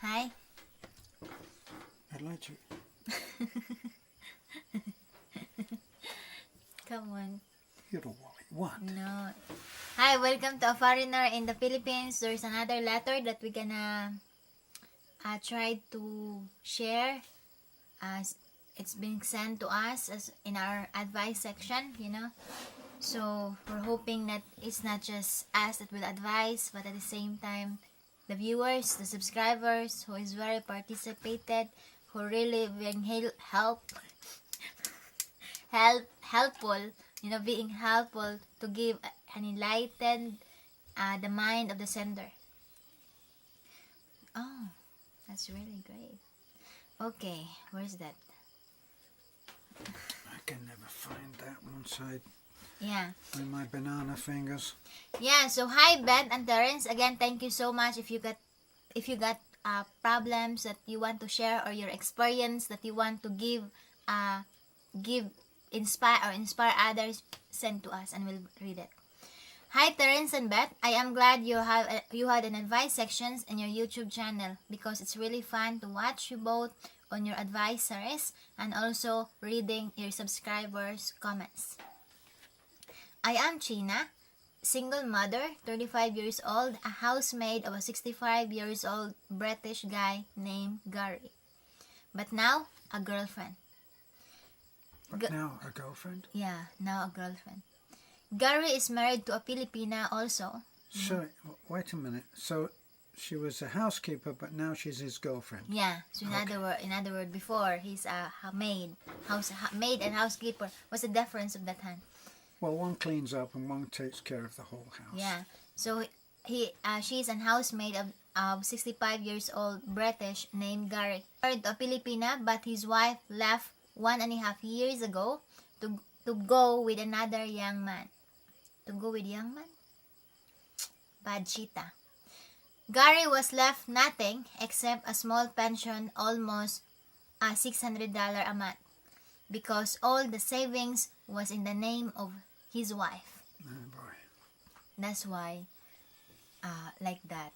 Hi. I'd like to. Come on. You don't want. No. Hi, welcome to A Foreigner in the Philippines. There's another letter that we're gonna try to share. It's been sent to us as in our advice section, So we're hoping that it's not just us that will advise, but at the same time, the viewers, the subscribers who is very participated, who really being helpful, being helpful to give an enlightened the mind of the sender. Oh, that's really great. Okay, where's that? I can never find that one side. Yeah. With my banana fingers. Yeah. So hi Beth and Terence. Again, thank you so much. If you got problems that you want to share or your experience that you want to inspire others, send to us and we'll read it. Hi Terence and Beth. I am glad you had an advice sections in your YouTube channel because it's really fun to watch you both on your advice series and also reading your subscribers' comments. I am China, single mother, 35 years old, a housemaid of a 65 years old British guy named Gary. But now, a girlfriend. Now a girlfriend? Yeah, now a girlfriend. Gary is married to a Filipina also. So, wait a minute. So, she was a housekeeper, but now she's his girlfriend. Yeah. So in other word, before he's a maid and housekeeper. What's the difference of that time? Well, one cleans up and one takes care of the whole house. Yeah. So she's an housemaid of 65 years old British named Gary. Married to a Filipina, but his wife left 1.5 years ago to go with another young man. To go with young man? Bad cheetah. Gary was left nothing except a small pension, almost $600 a month, because all the savings was in the name of his wife. Oh boy. That's why, like that.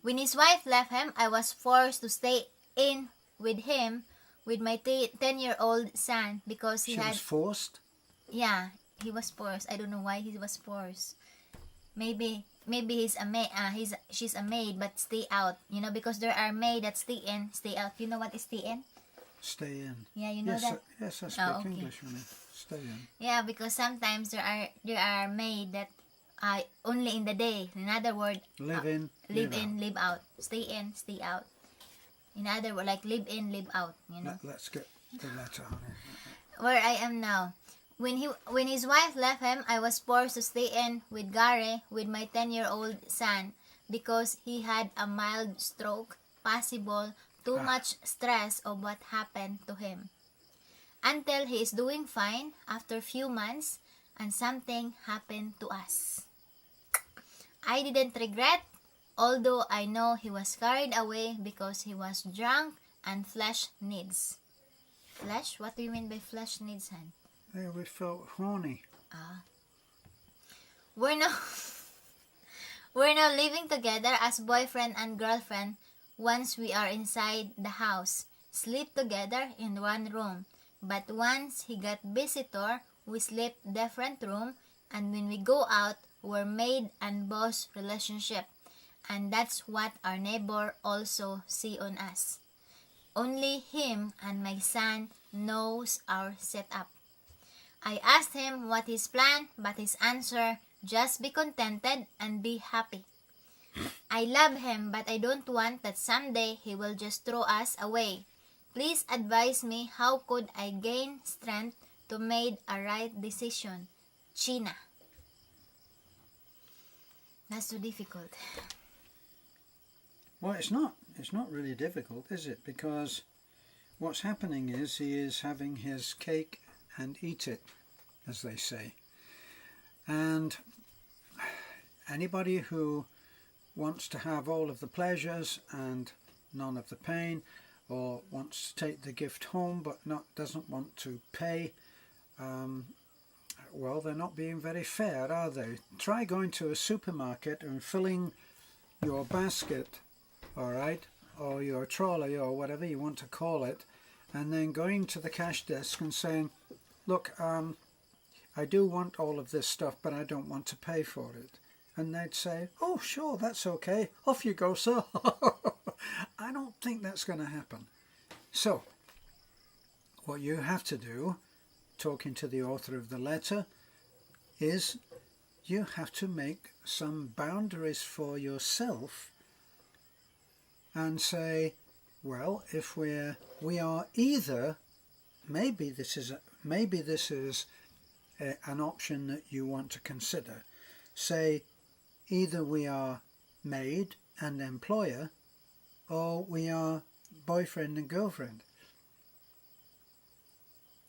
When his wife left him, I was forced to stay in with him with my 10-year-old son because She was forced? Yeah, he was forced. I don't know why he was forced. Maybe he's a maid. She's a maid, but stay out. Because there are maid that stay in, stay out. You know what is stay in? Stay in. Yeah, you know yes, that. Yes, I speak okay. English, honey. Stay in. Yeah, because sometimes there are maid that only in the day. In other words, live in, live out. Stay in, stay out. In other words, like live in, live out. Let's get the letter, honey. Where I am now. When his wife left him, I was forced to stay in with Gary with my 10-year-old son because he had a mild stroke, possible too much stress of what happened to him. Until he is doing fine after few months and something happened to us. I didn't regret, although I know he was carried away because he was drunk and flesh needs. Flesh? What do you mean by flesh needs, Han? Yeah, we felt horny. We're now living together as boyfriend and girlfriend. Once we are inside the house, sleep together in one room. But once he got visitor, we sleep different room. And when we go out, we're maid and boss relationship. And that's what our neighbor also see on us. Only him and my son knows our setup. I asked him what his plan, but his answer, just be contented and be happy. I love him, but I don't want that someday he will just throw us away. Please advise me how could I gain strength to make a right decision. China. That's too difficult. Well, it's not really difficult, is it? Because what's happening is he is having his cake and eat it, as they say. And anybody who wants to have all of the pleasures and none of the pain, or wants to take the gift home but doesn't want to pay, well, they're not being very fair, are they? Try going to a supermarket and filling your basket, all right, or your trolley or whatever you want to call it, and then going to the cash desk and saying, look, I do want all of this stuff, but I don't want to pay for it. And they'd say, oh, sure, that's okay. Off you go, sir. I don't think that's going to happen. So, what you have to do, talking to the author of the letter, is you have to make some boundaries for yourself and say, well, if we are either, maybe this is an option that you want to consider. Say, either we are maid and employer, or we are boyfriend and girlfriend.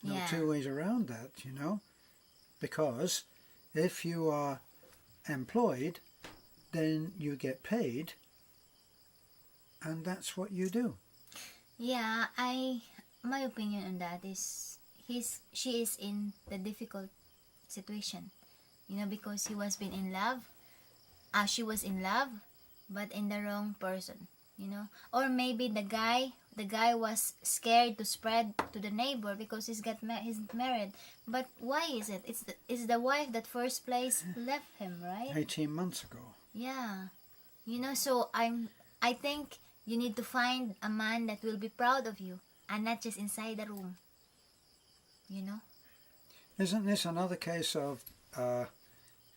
No two ways around that, you know, because if you are employed, then you get paid, and that's what you do. Yeah, my opinion on that is she is in the difficult situation, you know, because she was in love, but in the wrong person, you know, or maybe the guy was scared to spread to the neighbor because he's married. But why is it? It's the wife that first place left him, right? 18 months ago. Yeah, you know, so I think you need to find a man that will be proud of you and not just inside the room, you know. Isn't this another case of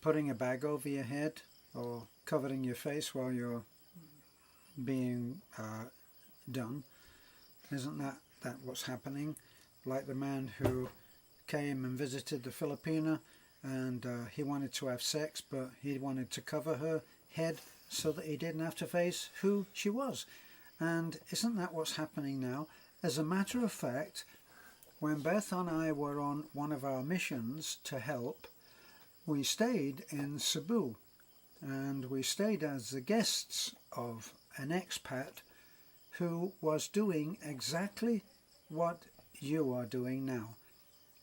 putting a bag over your head or covering your face while you're being done? Isn't that what's happening? Like the man who came and visited the Filipina, and he wanted to have sex, but he wanted to cover her head so that he didn't have to face who she was. And isn't that what's happening now? As a matter of fact, when Beth and I were on one of our missions to help, we stayed in Cebu, and we stayed as the guests of an expat who was doing exactly what you are doing now.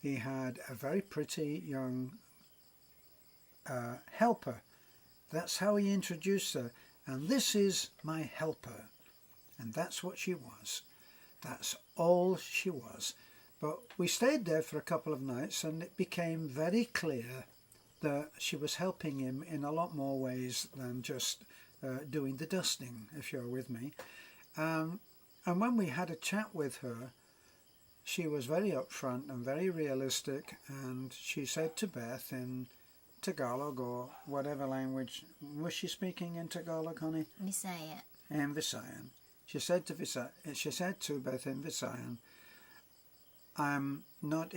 He had a very pretty young helper. That's how he introduced her. And this is my helper. And that's what she was. That's all she was. But we stayed there for a couple of nights, and it became very clear that she was helping him in a lot more ways than just doing the dusting, if you're with me. And when we had a chat with her, she was very upfront and very realistic, and she said to Beth in Tagalog or whatever language, was she speaking in Tagalog, honey? Bisaya. In Visayan. She said to Beth in Visayan, I'm not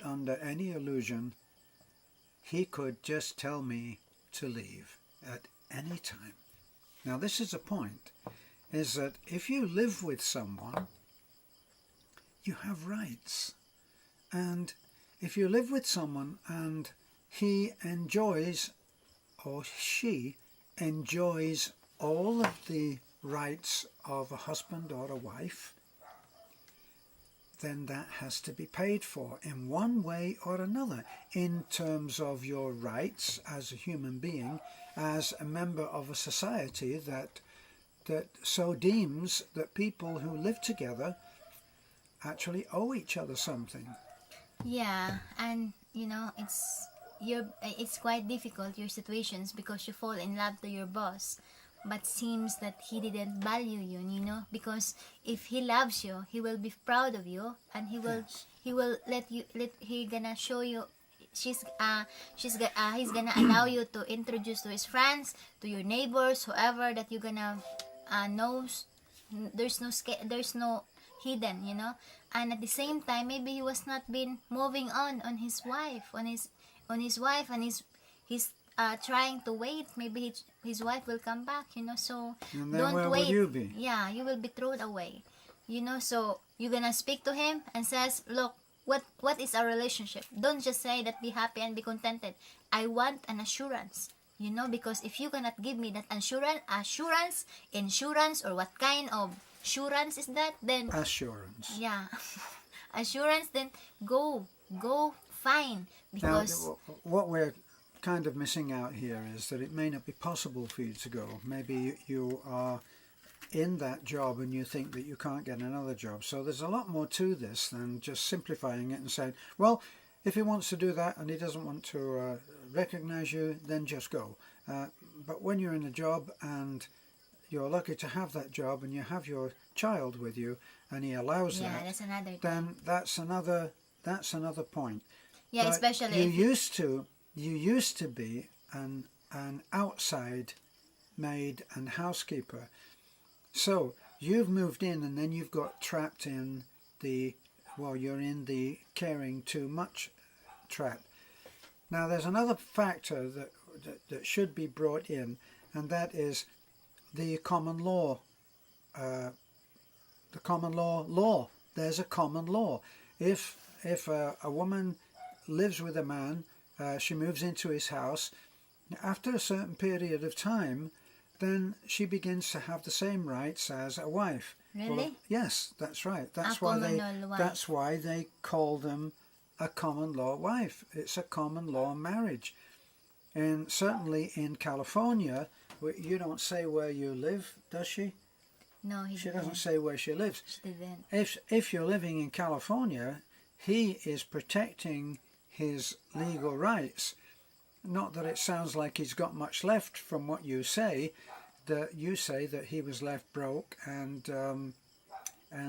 under any illusion. He could just tell me to leave at any time. Now this is a point, is that if you live with someone, you have rights. And if you live with someone and he enjoys or she enjoys all of the rights of a husband or a wife, then that has to be paid for in one way or another, in terms of your rights as a human being, as a member of a society that so deems that people who live together actually owe each other something. Yeah, and you know, it's quite difficult, your situations, because you fall in love to your boss, but seems that he didn't value you, you know, because if he loves you, he will be proud of you, and he will he gonna show you, he's gonna allow you to introduce to his friends, to your neighbors, whoever that you gonna knows. There's no hidden, you know. And at the same time, maybe he was not been moving on his wife, on his wife, and he's trying to wait. Maybe his wife will come back, you know. So And then don't where wait. will you be? Yeah, you will be thrown away, you know. So you're gonna speak to him and says, look, what is our relationship? Don't just say that be happy and be contented. I want an assurance, you know, because if you cannot give me that insurance, or what kind of assurance is that, then Assurance. yeah, assurance, then go fine, because Now, what we're kind of missing out here is that it may not be possible for you to go. Maybe you are in that job and you think that you can't get another job. So there's a lot more to this than just simplifying it and saying, well, if he wants to do that and he doesn't want to recognize you, then just go. But when you're in a job and you're lucky to have that job and you have your child with you and he allows Yeah, that, that's another thing. then that's another point. Yeah, But especially you if used to be an outside maid and housekeeper. So you've moved in and then you've got trapped in you're in the caring too much trap. Now there's another factor that should be brought in, and that is the common law. The common law. There's a common law. If a woman lives with a man, she moves into his house. After a certain period of time, then she begins to have the same rights as a wife. Really? Well, yes, that's right. That's A common law wife. That's why they call them a common law wife. It's a common law marriage. And certainly in California, you don't say where you live, does she? No, She doesn't say where she lives. She didn't. If you're living in California, he is protecting his legal rights. Not that it sounds like he's got much left from what you say. That you say that he was left broke and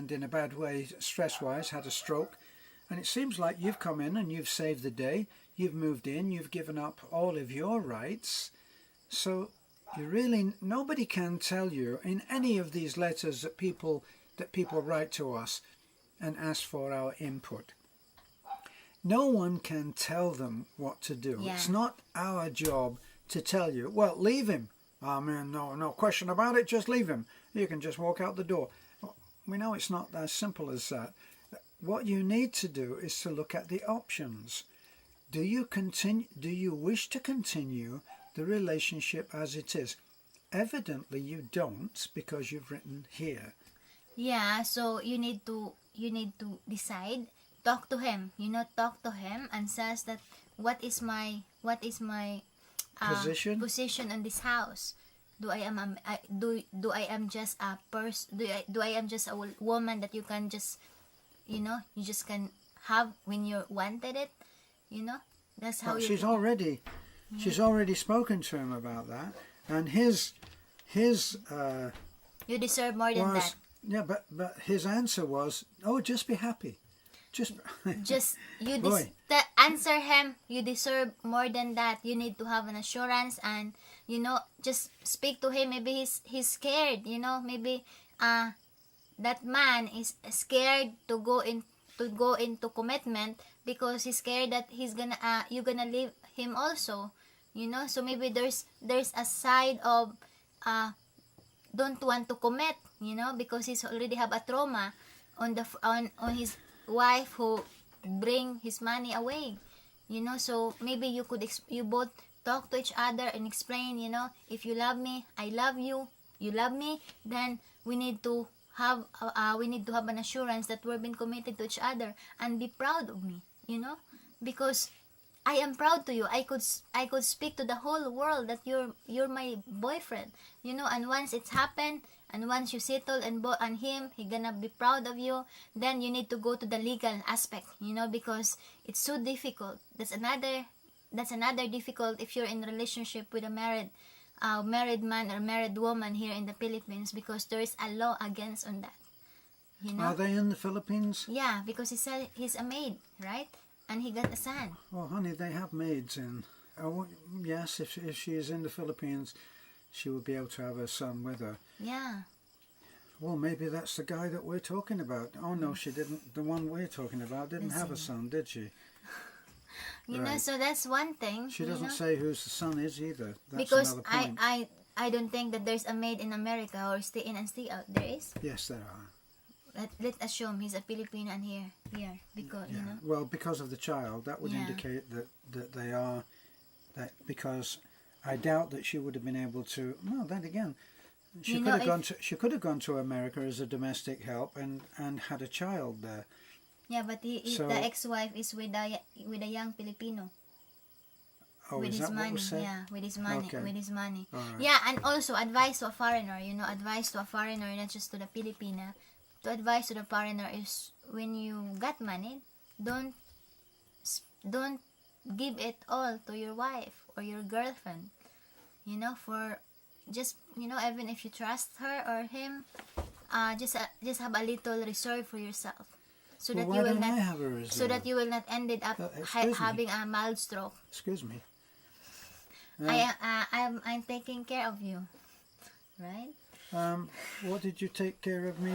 in a bad way, stress-wise, had a stroke. And it seems like you've come in and you've saved the day. You've moved in. You've given up all of your rights. So nobody can tell you in any of these letters that people write to us and ask for our input. No one can tell them what to do. Yeah. It's not our job to tell you, well, leave him. I mean, no question about it, just leave him. You can just walk out the door. We know it's not as simple as that. What you need to do is to look at the options. Do you wish to continue the relationship as it is? Evidently you don't, because you've written here. Yeah, so you need to decide. Talk to him. Talk to him and says that what is my position in this house. Do I am just a person? Do I am just a woman that you can just you just can have when you wanted it? That's how But she's already spoken to him about that, and his you deserve more than that. Yeah, but his answer was, oh, just be happy. Answer him, you deserve more than that. You need to have an assurance, and just speak to him. Maybe he's scared, maybe that man is scared to go into commitment because he's scared that you're gonna leave him also, so maybe there's a side of don't want to commit, because he's already have a trauma on his wife who bring his money away, so maybe you both talk to each other and explain, if you love me, I love you, you love me, then we need to have an assurance that we're being committed to each other, and be proud of me, because I am proud to you. I could speak to the whole world that you're my boyfriend, and once it's happened, and once you settle and him, he gonna be proud of you. Then you need to go to the legal aspect, because it's so difficult. That's another difficult if you're in a relationship with a married man or married woman here in the Philippines, because there is a law against on that. Are they in the Philippines? Yeah, because he said he's a maid, right? And he got a son. Well, honey, they have maids in. Oh, yes, if she is in the Philippines, she will be able to have her son with her. Yeah. Well, maybe that's the guy that we're talking about. Oh, no, she didn't. The one we're talking about didn't have a son, did she? Right. So that's one thing. She doesn't say whose the son is either. That's because another point. I don't think that there's a maid in America or stay in and stay out. There is? Yes, there are. Let's assume he's a Filipino and here because Well, because of the child, that would indicate that they are that, because I doubt that she would have been able to. Well, then again, she could have gone to America as a domestic help and had a child there. Yeah, but the ex-wife is with a young Filipino. Oh, with is his that what money. was said? Yeah, with his money. Okay. With his money. All right. Yeah, and also advice to a foreigner. You know, advice to a foreigner, not just to the Filipina. To advise to the foreigner is when you got money, don't don't give it all to your wife or your girlfriend. You know, for just, you know, even if you trust her or him, just have a little reserve for yourself, so Well, that why you will don't I not have a reserve? so that you will not ended up Excuse me. having a mild stroke. Excuse me. I'm taking care of you, right? What did you take care of me?